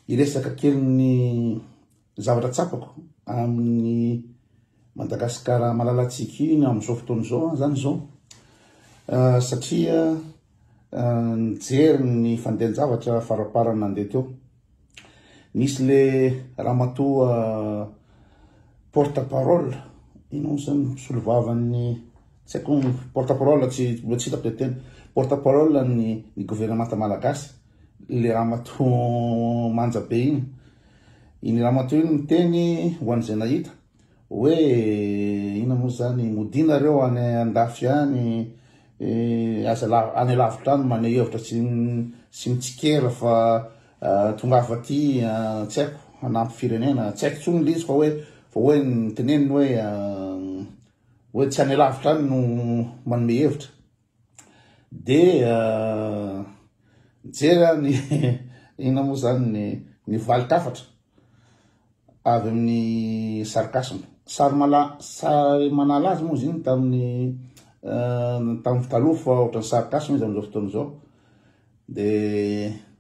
Iresaka kely ny zavatra tsapako amin'ny Madagasikara malalatsika iny amin'izao fotoana izao zany zao. Satria nijery ny fandehan-javatra faraparany nandeha teo. Nisy le ramatoa porte-parole, ino zany solovavan'ny tsy haiko porte-parole tsy hitako le teny, porte-parole ny gouvernemanta malagasy, le ramatoa manja be iny. Iny ramatoa iny miteny ho an'izay nahita hoe ina moa zany modinareo any andafy any any lavitra any maneho hevitra sy mitsikera fa tonga avy aty tsy haiko hanampy firenena, tsy haiko tsony l'izy fa hoe niteneniny hoe tsy any lavitra any no manome hevitra. De nijery ina moa zany ny valikafatra avy amin'ny sarcasme. Sary manala azy moa izy iny tamin'ny taloha fa ohatran'ny sarcasme izy amin'izao fotoana izao. De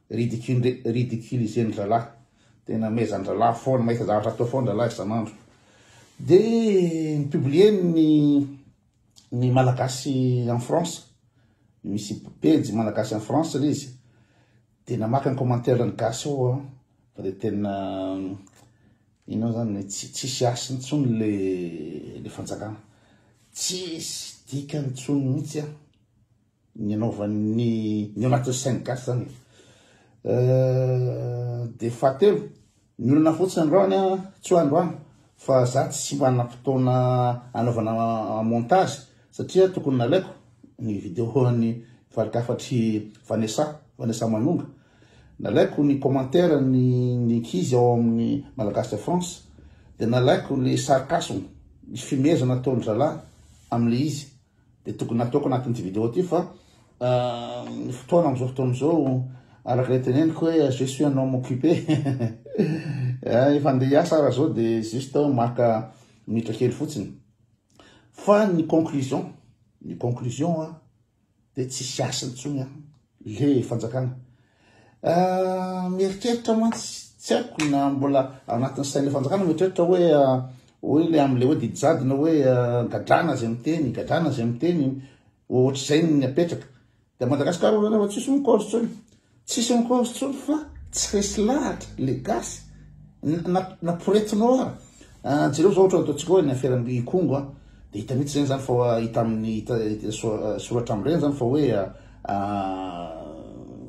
ridiculiser ny zalahy, tena mezan-dralahy foana, mahita zavatra atao foana ralahy isan'andro. De nipublie ny malagasy en France, misy page malagasy en France le izy. De namaky ny commentaire ny gasy ao fa de tena ino zany tsisy asiny tsony le fanjakana, tsisy dikany tsony mihitsy ny anaovan'ny anatin'ny sainy gasy zany. De fahatelo, ny olona fotsiny androany tsy ho androany fa za tsy manana fotoana anaovana montage satria tokony nalaiko ny vidéo-ny valikafatry Vanessa Manonga, nalaiko ny commentaire ny ankizy ao amin'ny Malagasy France, de nalaiko le sarcasme, ny fimezana ataon'ny zalahy amin'le izy. De tokony nataoko anatin'ity vidéo ty fa ny fotoana amin'izao fotoana izao araka le teneniko hoe je suis un homme occupé. Efa andeha hiasa ara zao de juste maka minitra kely fotsiny. Fa ny conclusion de tsisy asiny tsony le fanjakana. Mieritreritra mantsy tsy haiko na mbola anatin'ny sain'le fanjakana mieritreritra hoe le am'le hoe didijadina hoe gadrana zay miteny ohatr'izay ny apetraka. De Madagasikara olo tsisy mikozy tsony fa tsy resy lahatra le gasy naporetinao ara. Jereo zao ohatra ataontsika hoe ny aferan'ny Kongo de hita mihitsy zany fa hita amin'ny soratra am'ireny zany fa hoe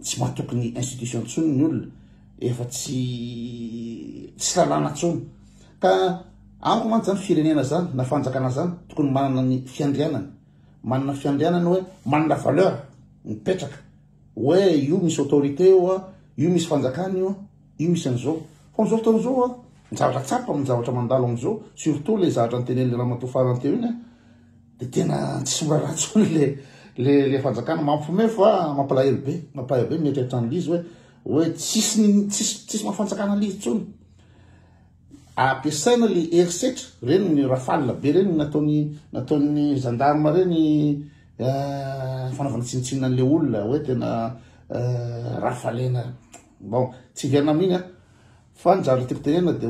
tsy mahatoky ny institution tsony ny olona, efa tsy lalàna tsony. Ka amiko mantsy zany firenena zany na fanjakana zany tokony manana ny fiandrianany hoe manana valeur mipetraka hoe io misy autorité io misy fanjakana io misy an'izao. Fa amin'izao fotoana izao ny zavatra tsapa amin'ny zavatra mandalo amin'izao, surtout le zavatra nitenen'le ramatoa farany teo iny de tena tsy mora ratsony le fanjakana. Mampihomehy fa mampalahelo be mieritreritra an'izy hoe tsisy mahafanjakana an'izy tsony. Ampiasaina le herisetra reny ny rafale be reny nataon'ny gendarme reny fanaovana tsinitsinina an'le olona hoe tena rafalena. Bon, tsy verina amin'iny fa ny zavatra tiako tenena de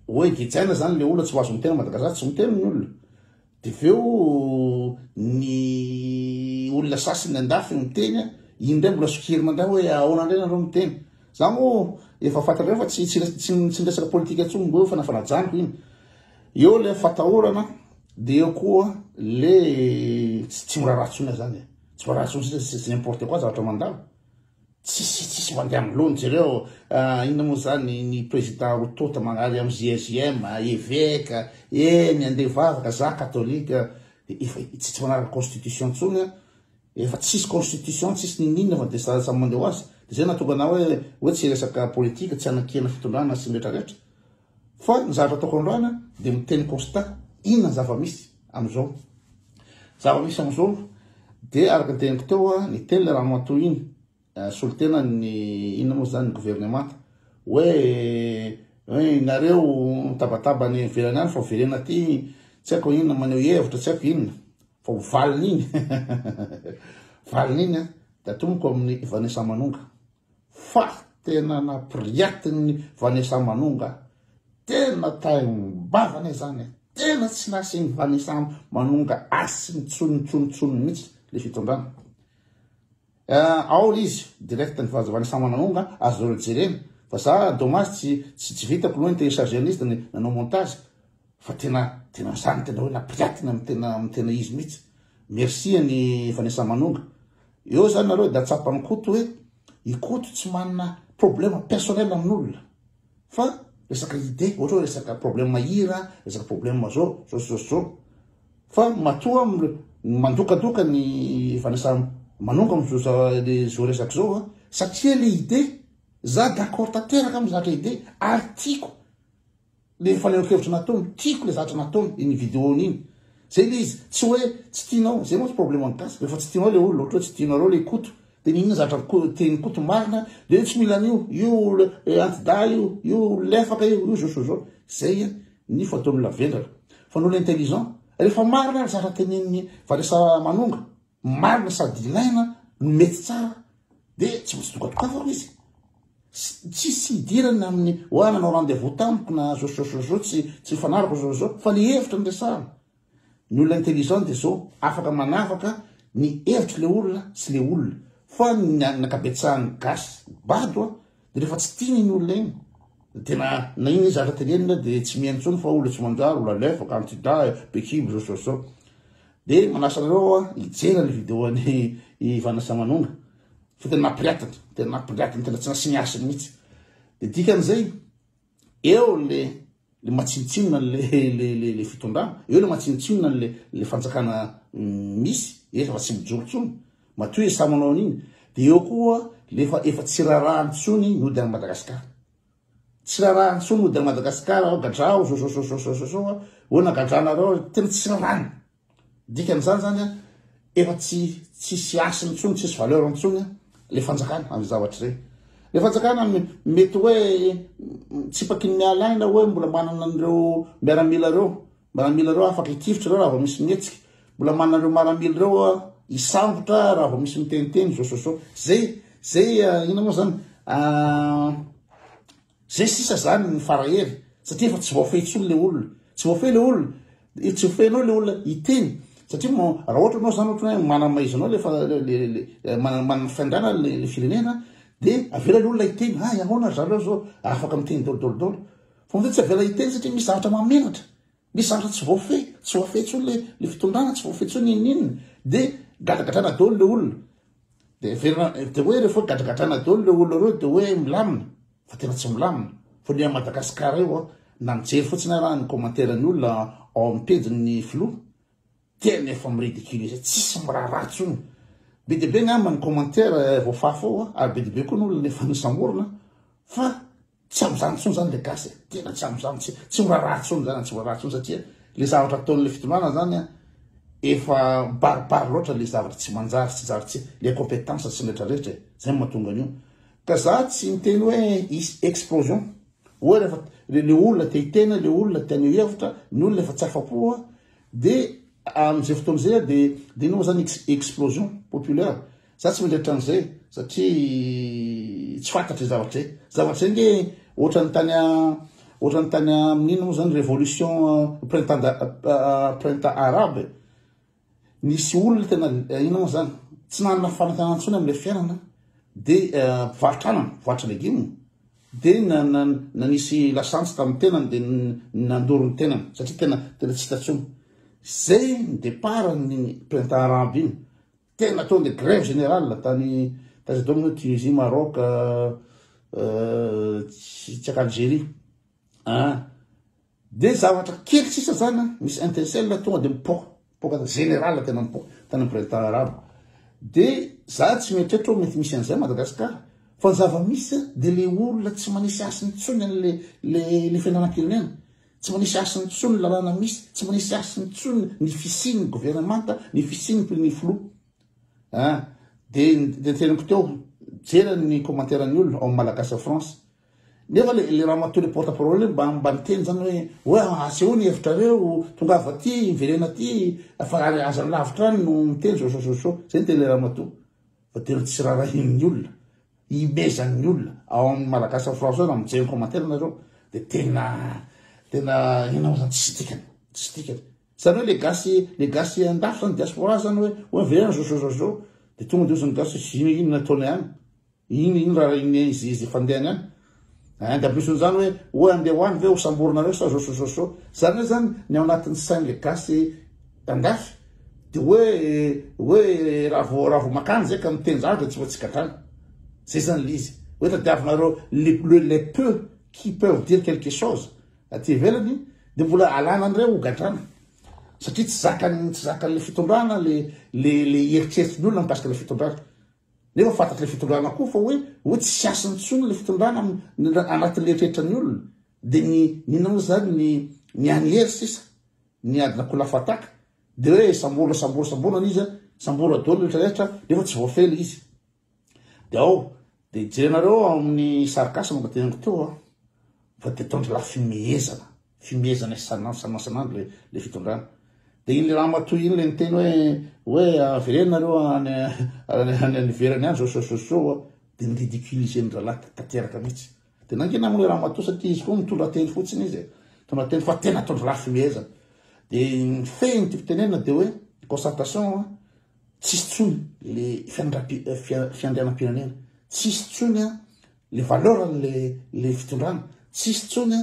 hoe gitsaina zany le olona tsy ho azo miteny Madagasikara, tsy miteny ny olona. De veo ny olona sasiny andafy miteny iny ndray mbola sokiry mandray hoe ahoana indray nareo miteny. Za moa efa fantatrareo fa tsy resaka politika tsony mbo fa nafanajaniko iny. Eo le fatahorana de eo koa le tsy mora ratsony zany. Tsy mora ratsony c'est n'importe quoi zavatra mandalo. Tsisy mandeha amin'ny lony jereo ina moa zany ny président Rotota magnary amin'ny GIGM, évêque, ny andeha vavaka za katolika, efa tsy manaraka constitution tsony, efa tsisy constitution, tsisy ninina fa de samy mandeha azy. De zay natonga anao hoe tsy resaka politika, tsy anakena fitondrana sy rehetrarehetra. Fa ny zavatra ataoko androana de miteny constat inona zava-misy amin'izao. Zava-misy amin'izao de araka teniko teo ny teny le ramatoa iny solitena ny inona moa zany ny gouvernemanta hoe nareo tabataba ny velany any fa velena ty tsy haiko inona maneho hevitra, tsy haiko inona fa ho valiny iny valiny iny de atomiko amin'ny Vanessa Manonga. fa tena napiriatiny Vanessa Manonga tena taim-bavana zany tena tsy nasiny Vanessa Manonga asy nitsonitsonitsony mihitsy le fitondrana ao izy direct ny Vanessa Manonga azo jerena fa za dommage tsy vitako loha ny télécharger izy de nanao montage fa tena zany tena hoe napiriatina tena izy mihitsy merci ny Vanessa Manonga eo zany nareo da tsapany koto hoe ikoto tsy manana problème personnel amin'olona fa resaka idée ohatra hoe resaka problème hira resaka problème zao fa matoa mandokadoka ny Vanessa Manonga am'zao resaka zao satria le idée za d'accord tanteraka amin'ny zatra idée ary tiako le fanehoan-kevitra nataony tiako le zatra nataony iny vidéo iny zay le izy tsy hoe tsy tianao zay moa tsy problème ankasy rehefa tsy tianao le olo ohatra hoe tsy tianareo le koto de niny zatra teny koto marina de tsy mila io antida io lefaka io zao zay ny fataony lavendrana fa n'olo intelligent rehefa marina zatra teneniny Vanessa Manonga marina sady ilaina no mety tsara de tsy maintsy tokatokafako izy tsy idirana amin'ny oa nanao rendez-vous tamiko na zao tsy fanarako zao fa ny hevitra ny resahana ny olona intelligent de zao afaka manafaka ny hevitra le olona sy le olona fa nakabetsahany gasy bado de rehefa tsy tiany ny olona iny tena na iny zatra tenenina de tsy mihaintsony fa olona tsy manjary olona lefaka antida bekibo zao de manasa nareo ijera le vidéo ny Vanessa Manonga fa tena napiriatiny tena tsy nasiny asiny mihitsy de dikan'izay eo le matsinitsinona le fitondrana eo le matsinitsinona le fanjakana misy efa tsy mijorotsony matoa izy samy manao an'iny de eo koa efa tsy rarahany tsony ny ody any Madagasikara tsy rarahany tsony ody any Madagasikara gadrao zao ona gadranareo tena tsy rarahany dikan'izany zany efa tsy sy asiny tsony tsisy valeur tsony le fanjakana amin'ny zavatra zay le fanjakana mety hoe tsy pakiny mialaina hoe mbola manana an'ireo miaramila reo afaka itifitra reo raha vao misy mihetsika mbola manana an'ireo miaramila reo isambotra raha vao misy miteniteny zao zay ina moa zany zay sisa zany ny farahery satria efa tsy voafehitsony le olona tsy voafehy le olona tsy voafehinao le olona iteny satria raha ohatra anao zany ohatra hoe manamaizanao manana fiandrana le firenena de avela le olona iteny ahoana zareo zao afaka miteny dolodolodolo fa mizay tsy avela iteny satria misy zavatra mamenatra misy zavatra tsy voafehy tsony le fitondrana tsy voafehy tsony ininina de gadagadrana dolo le olona de hoe rehefa gadagadrana dolo le olona reo de hoe milamina fa tena tsy milamina fa ny Madagasikara eo na mijery fotsiny raha ny commentaire ny olona ao amin'ny pejiny filoha tena efa miridicule tsisy miraharaha tsony be debe ngamba ny commentaire voafafa ao ary be debe koa ny olona efa nisamorona fa tsy am'izany tsony zany le gasy tena tsy am'izany tsy miraharaha tsony zany tsy miraharaha tsony satria le zavatra ataon'le fitondrana zany efa baribary loatra le zavatra tsy manjary tsy zavatra tsy le compétence tsy rehetrarehetra zay mahatonga an'io ka za tsy miteny hoe explosion hoe rehefa le olona te hitena le olona tiany hevitra ny olona efa tsy afapo de am'izay fotoana zay de ino zany explosion populaire za tsy miletra an'izay satria tsy fantatry zavatra zay nge ohatrany tany amin'ino moa zany révolution printemps arabe nisy olona tena ino moa zany tsy nanana fanantenantsony am'le fiainana de mpivarotra legioma de nanisy lasantsy tamin'ny tenany de nandoro ny tenany satria tena tsy hitatsony zay ny départ ny printemps arabe iny tena atao de grève générale tany zao hoe Tunisie Maroc tsy Algérie de zavatra kely sisa zany misy intenselle tonga de mipoka général tena mipoka tany printemps arabe de za tsy mieritreritra mety misy an'izay Madagasikara fa ny zava-misy de le olona tsy manisy asiny tsony le fiainanam-pirenena tsy manisy asiny tsony ny lalàna misy tsy manisy asiny tsony ny fisiny gouvernemanta ny fisiny ny filoha de teniko teo jerany ny commentaire ny olona ao malagasy France nefa le raha matoa le porte-parole mba miteny zany hoe aseho ny hevitrareo tonga avy aty iverena aty fa azany lavitra any no miteny zao zay ny teny le raha matoa fa tena tsy rarahin'ny olona imezan'ny olona ao amin'ny malagasy amin'ny français na mijery commentaire nareo de tena inona zany tsy dikany zany hoe le gasy andafo zany diaspora zany hoe verana zao de tonga de zany gasy ino nataony any ino raha izy fandehany any de ampisin'izany hoe andeha hoany ve ho samborinareo sa zao zany hoe zany ny ao anatin'ny sainy le gasy andafy de hoe raha vo makany zay ka miteny zavatra tsy voatsikatrany zay zany le izy hoe tadiavinareo les peu qui peuvent dire quelque chose aty ivelany de mbola alana an'ireo hogadrana satria tsy zakan'le fitondrana le eritreritry ny olona mikasika le fitondrana nefa fantatry le fitondrana koa fa hoe tsy asany tsony le fitondrana anatin'le eritreritry ny olona de ninona zany ny any hery sisa ny adina kolafataka de hoe samborana izy sambora dolo rehetrarehetra nefa tsy voafely izy de ao de jerenareo amin'ny sarikasa mba tenako teo fa de tondra la fimehezana sanandro le fitondrana de iny le raha matoy iny le niteny hoe verenareo any verany any zao de niridiculisen'ny rahalahy tanteraka mihitsy de nangina amle raha matoy satria izy koa mitondra teny fotsiny izy mitondra teny fa tena tondra la fimehezana de ny fehiny ty fitenena de hoe concertation tsisy tsony le fiandrianam-pirenena tsisy tsony le valeurle fitondrana tsisy tsony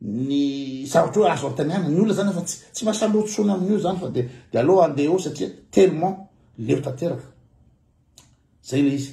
ny zavatra hoe azo antaniana ny olona zany fa tsy mahasaloha tsony amin'io zany fa de aloha andeha eo satria tellement leo tanteraka zay le izy